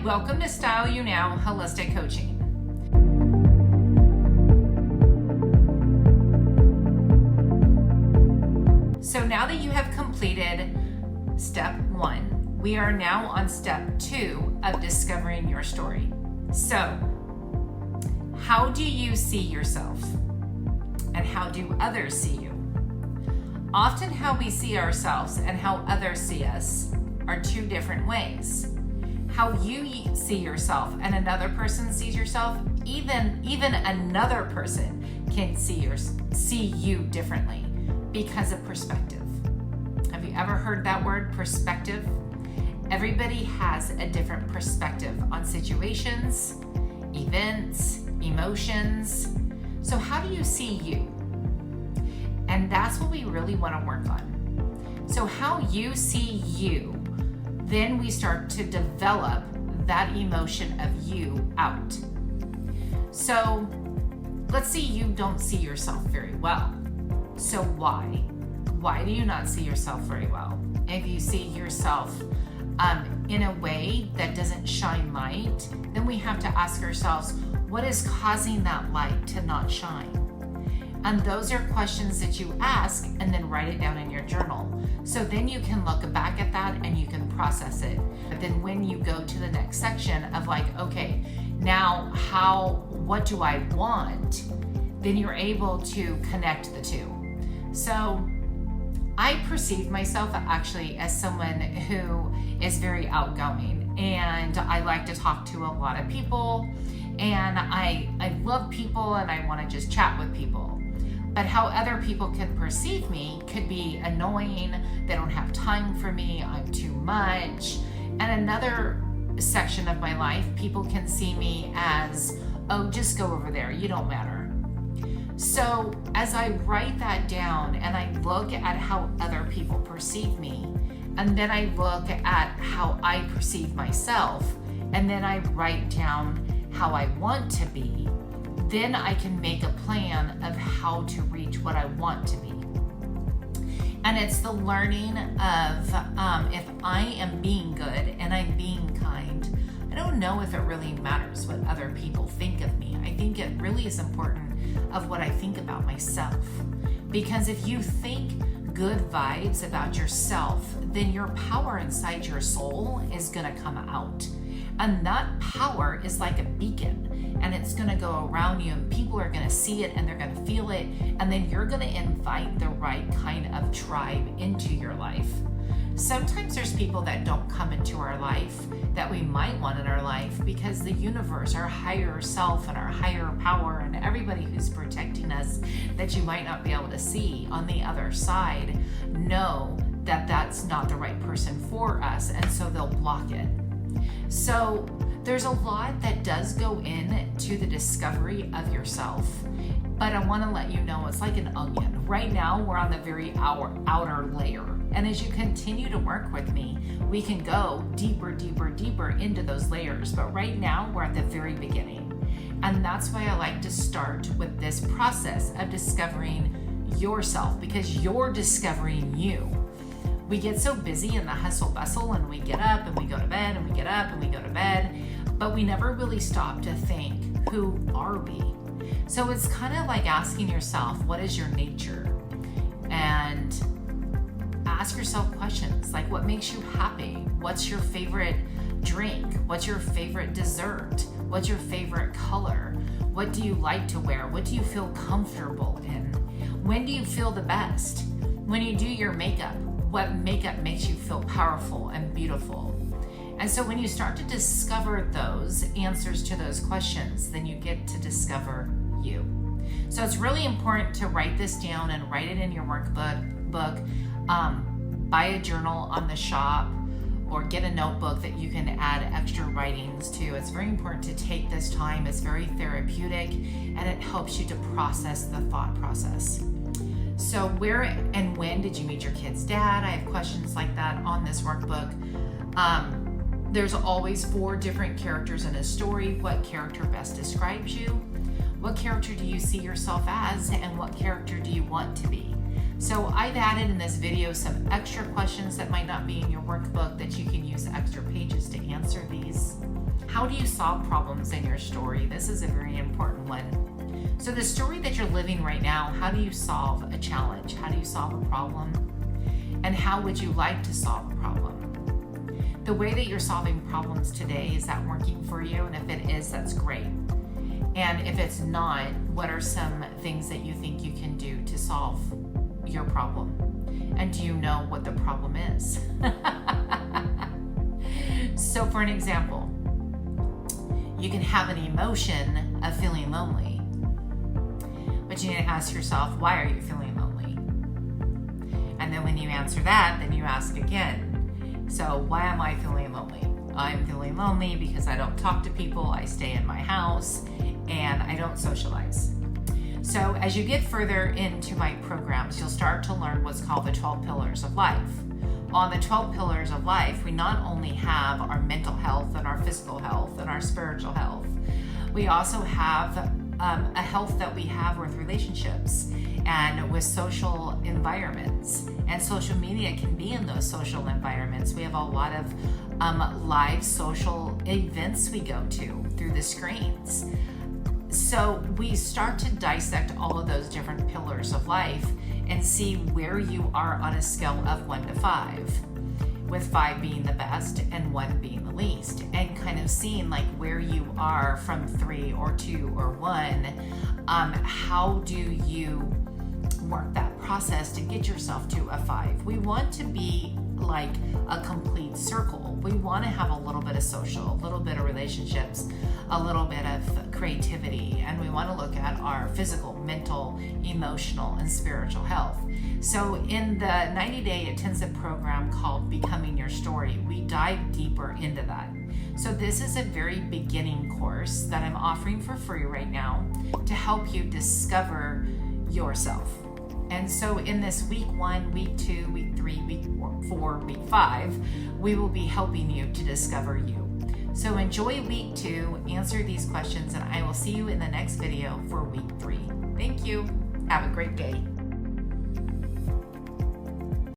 welcome to Style You Now Holistic Coaching. So now that you have completed step 1, we are now on step 2 of discovering your story. So, how do you see yourself? And how do others see you? Often how we see ourselves and how others see us are two different ways. How you see yourself and another person sees yourself, even another person can see you differently because of perspective. Have you ever heard that word, perspective? Everybody has a different perspective on situations, events, emotions. So how do you see you? And that's what we really want to work on. So how you see you, then we start to develop that emotion of you out. So let's say you don't see yourself very well. So why? Why do you not see yourself very well? If you see yourself in a way that doesn't shine light, then we have to ask ourselves, what is causing that light to not shine? And those are questions that you ask and then write it down in your journal. So then you can look back at that and you can process it. But then when you go to the next section of like, okay, now what do I want? Then you're able to connect the two. So I perceive myself actually as someone who is very outgoing, and I like to talk to a lot of people, and I love people and I want to just chat with people. But how other people can perceive me could be annoying, they don't have time for me, I'm too much. And another section of my life, people can see me as, oh, just go over there, you don't matter. So as I write that down and I look at how other people perceive me, and then I look at how I perceive myself, and then I write down how I want to be, then I can make a plan of how to reach what I want to be. And it's the learning of if I am being good and I'm being kind, I don't know if it really matters what other people think of me. I think it really is important of what I think about myself. Because if you think good vibes about yourself, then your power inside your soul is gonna come out. And that power is like a beacon, and it's gonna go around you, and people are gonna see it and they're gonna feel it, and then you're gonna invite the right kind of tribe into your life. Sometimes there's people that don't come into our life that we might want in our life because the universe, our higher self and our higher power and everybody who's protecting us that you might not be able to see on the other side know that that's not the right person for us, and so they'll block it. So there's a lot that does go into the discovery of yourself, but I want to let you know it's like an onion. Right now we're on the very outer layer, and as you continue to work with me, we can go deeper into those layers, but right now we're at the very beginning. And that's why I like to start with this process of discovering yourself, because you're discovering you. We get so busy in the hustle bustle, and we get up and we go to bed and we get up and we go to bed, but we never really stop to think, who are we? So it's kind of like asking yourself, what is your nature? And ask yourself questions like, what makes you happy? What's your favorite drink? What's your favorite dessert? What's your favorite color? What do you like to wear? What do you feel comfortable in? When do you feel the best? When you do your makeup, what makeup makes you feel powerful and beautiful? And so when you start to discover those answers to those questions, then you get to discover you. So it's really important to write this down and write it in your workbook. Buy a journal on the shop, or get a notebook that you can add extra writings to. It's very important to take this time. It's very therapeutic, and it helps you to process the thought process. So where and when did you meet your kid's dad? I have questions like that on this workbook. There's always 4 different characters in a story. What character best describes you? What character do you see yourself as, and what character do you want to be? So I've added in this video some extra questions that might not be in your workbook that you can use extra pages to answer these. How do you solve problems in your story? This is a very important one. So the story that you're living right now, how do you solve a challenge? How do you solve a problem? And how would you like to solve a problem? The way that you're solving problems today, is that working for you? And if it is, that's great. And if it's not, what are some things that you think you can do to solve your problem? And do you know what the problem is? So for an example, you can have an emotion of feeling lonely, but you need to ask yourself, why are you feeling lonely? And then when you answer that, then you ask again, so why am I feeling lonely? I'm feeling lonely because I don't talk to people, I stay in my house, and I don't socialize. So as you get further into my programs, you'll start to learn what's called the 12 pillars of life. On the 12 pillars of life, we not only have our mental health and our physical health and our spiritual health, we also have a health that we have with relationships and with social environments. And social media can be in those social environments. We have a lot of live social events we go to through the screens. So we start to dissect all of those different pillars of life and see where you are on a scale of 1 to 5, with 5 being the best and 1 being the least, and kind of seeing like where you are from 3 or 2 or 1. How do you work that process to get yourself to a 5? We want to be like a complete circle. We want to have a little bit of social, a little bit of relationships, a little bit of creativity, and we want to look at our physical, mental, emotional, and spiritual health. So in the 90-day intensive program called Becoming Your Story, we dive deeper into that. So this is a very beginning course that I'm offering for free right now to help you discover yourself. And so in this week 1, week 2, week 3, week 4, week 5, we will be helping you to discover you. So enjoy week 2, answer these questions, and I will see you in the next video for week 3. Thank you. Have a great day.